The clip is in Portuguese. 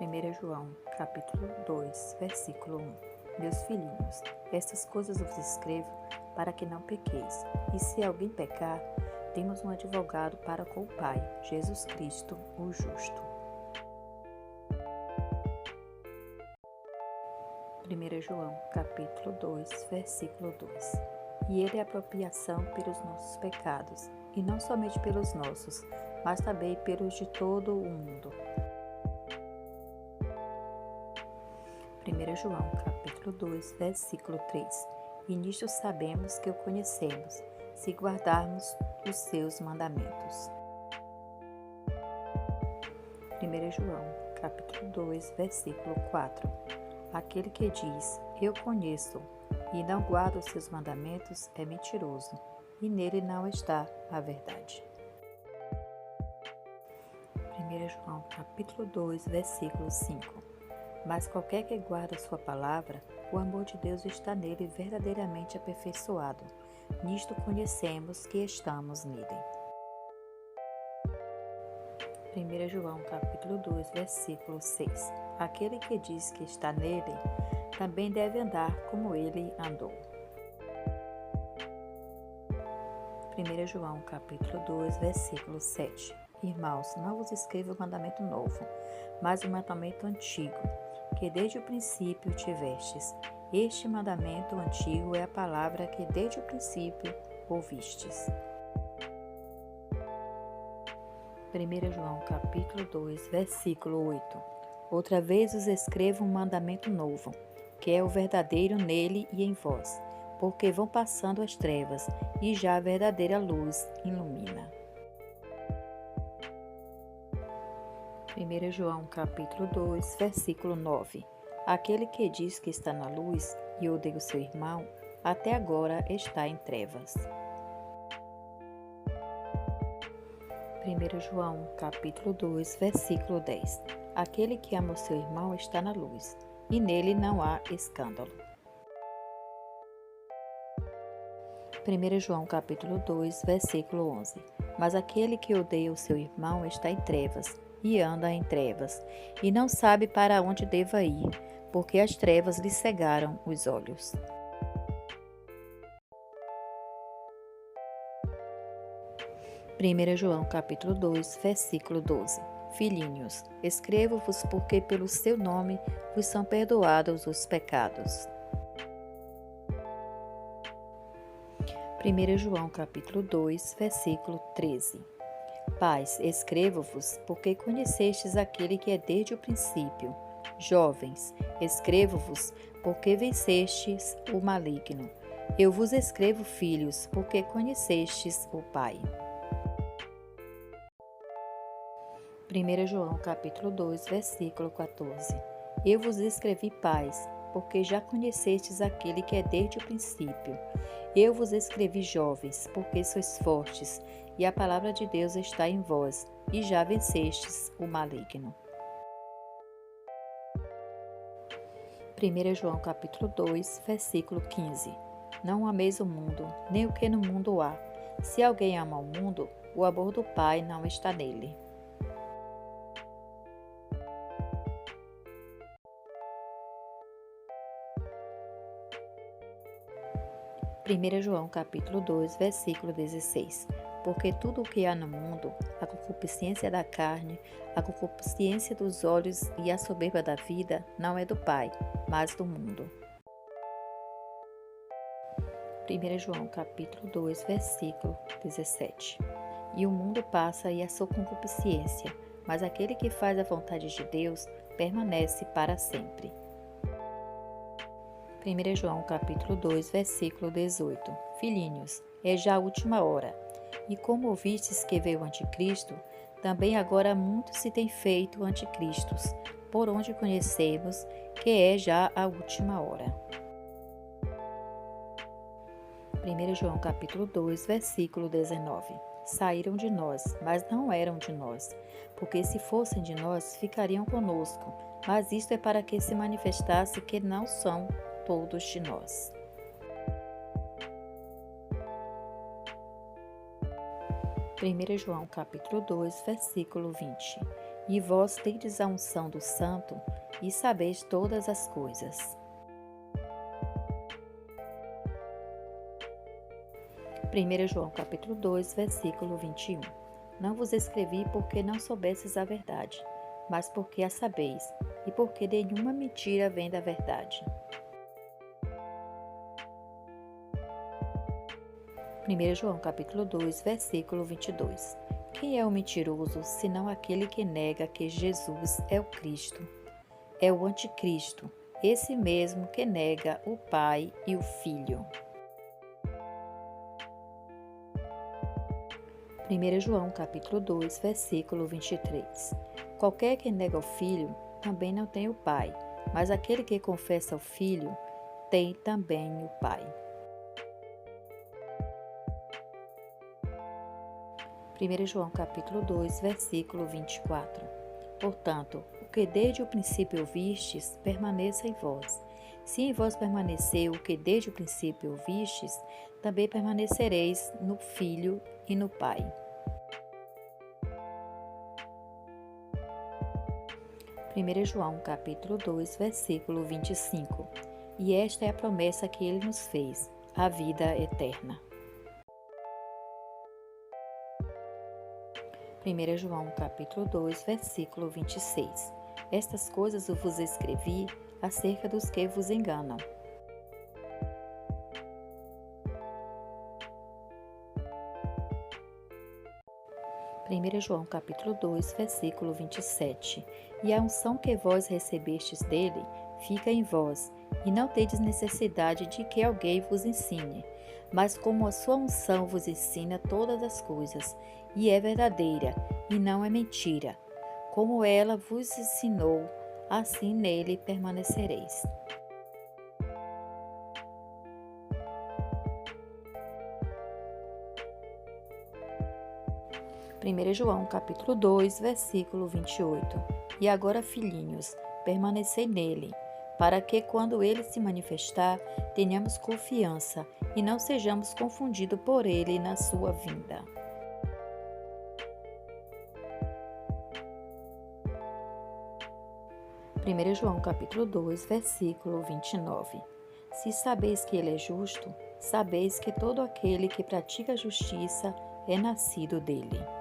1 João, capítulo 2, versículo 1. Meus filhinhos, estas coisas vos escrevo para que não pequeis. E se alguém pecar, temos um advogado para com o Pai, Jesus Cristo, o justo. 1 João, capítulo 2, versículo 2. E ele é a apropriação pelos nossos pecados, e não somente pelos nossos, mas também pelos de todo o mundo. 1 João, capítulo 2, versículo 3. E nisto sabemos que o conhecemos, se guardarmos os seus mandamentos. 1 João, capítulo 2, versículo 4. Aquele que diz, eu conheço, e não guarda os seus mandamentos, é mentiroso, e nele não está a verdade. 1 João, capítulo 2, versículo 5. Mas qualquer que guarda a sua palavra, o amor de Deus está nele verdadeiramente aperfeiçoado. Nisto conhecemos que estamos nele. 1 João, capítulo 2, versículo 6. Aquele que diz que está nele, também deve andar como ele andou. 1 João, capítulo 2, versículo 7. Irmãos, não vos escrevo um mandamento novo, mas um mandamento antigo, que desde o princípio tivestes. Este mandamento antigo é a palavra que desde o princípio ouvistes. 1 João, capítulo 2, versículo 8. Outra vez vos escrevo um mandamento novo, que é o verdadeiro nele e em vós, porque vão passando as trevas, e já a verdadeira luz ilumina. 1 João, capítulo 2, versículo 9. Aquele que diz que está na luz e odeia o seu irmão, até agora está em trevas. 1 João, capítulo 2, versículo 10. Aquele que ama o seu irmão está na luz, e nele não há escândalo. 1 João, capítulo 2, versículo 11. Mas aquele que odeia o seu irmão está em trevas, e anda em trevas, e não sabe para onde deva ir, porque as trevas lhe cegaram os olhos. 1 João, capítulo 2, versículo 12. Filhinhos, escrevo-vos porque pelo seu nome vos são perdoados os pecados. 1 João, capítulo 2, versículo 13. Pais, escrevo-vos porque conhecestes aquele que é desde o princípio. Jovens, escrevo-vos porque vencestes o maligno. Eu vos escrevo, filhos, porque conhecestes o Pai. 1 João, capítulo 2, versículo 14. Eu vos escrevi, pais, porque já conhecestes aquele que é desde o princípio. Eu vos escrevi, jovens, porque sois fortes, e a palavra de Deus está em vós, e já vencestes o maligno. 1 João, capítulo 2, versículo 15. Não ameis o mundo, nem o que no mundo há. Se alguém ama o mundo, o amor do Pai não está nele. 1 João, capítulo 2, versículo 16. Porque tudo o que há no mundo, a concupiscência da carne, a concupiscência dos olhos e a soberba da vida, não é do Pai, mas do mundo. 1 João, capítulo 2, versículo 17. E o mundo passa e a sua concupiscência, mas aquele que faz a vontade de Deus permanece para sempre. 1 João, capítulo 2, versículo 18. Filhinhos, é já a última hora. E como ouvistes que veio o anticristo, também agora muitos se têm feito anticristos, por onde conhecemos que é já a última hora. 1 João, capítulo 2, versículo 19. Saíram de nós, mas não eram de nós, porque se fossem de nós, ficariam conosco. Mas isto é para que se manifestasse que não são todos de nós. 1 João, capítulo 2, versículo 20. E vós tendes a unção do Santo, e sabeis todas as coisas. 1 João capítulo 2, versículo 21. Não vos escrevi porque não soubesses a verdade, mas porque a sabeis, e porque nenhuma mentira vem da verdade. 1 João capítulo 2, versículo 22. Quem é o mentiroso, senão aquele que nega que Jesus é o Cristo? É o anticristo, esse mesmo que nega o Pai e o Filho. 1 João capítulo 2, versículo 23. Qualquer que nega o Filho, também não tem o Pai, mas aquele que confessa o Filho, tem também o Pai. 1 João capítulo 2, versículo 24. Portanto, o que desde o princípio ouvistes, permaneça em vós. Se em vós permanecer o que desde o princípio ouvistes, também permanecereis no Filho e no Pai. 1 João capítulo 2, versículo 25. E esta é a promessa que ele nos fez, a vida eterna. 1 João capítulo 2, versículo 26. Estas coisas eu vos escrevi acerca dos que vos enganam. 1 João capítulo 2, versículo 27. E a unção que vós recebestes dele fica em vós, e não tendes necessidade de que alguém vos ensine, mas como a sua unção vos ensina todas as coisas, e é verdadeira, e não é mentira. Como ela vos ensinou, assim nele permanecereis. 1 João capítulo 2, versículo 28. E agora, filhinhos, permanecei nele, para que quando ele se manifestar, tenhamos confiança e não sejamos confundidos por ele na sua vinda. 1 João capítulo 2, versículo 29. Se sabeis que ele é justo, sabeis que todo aquele que pratica a justiça é nascido dele.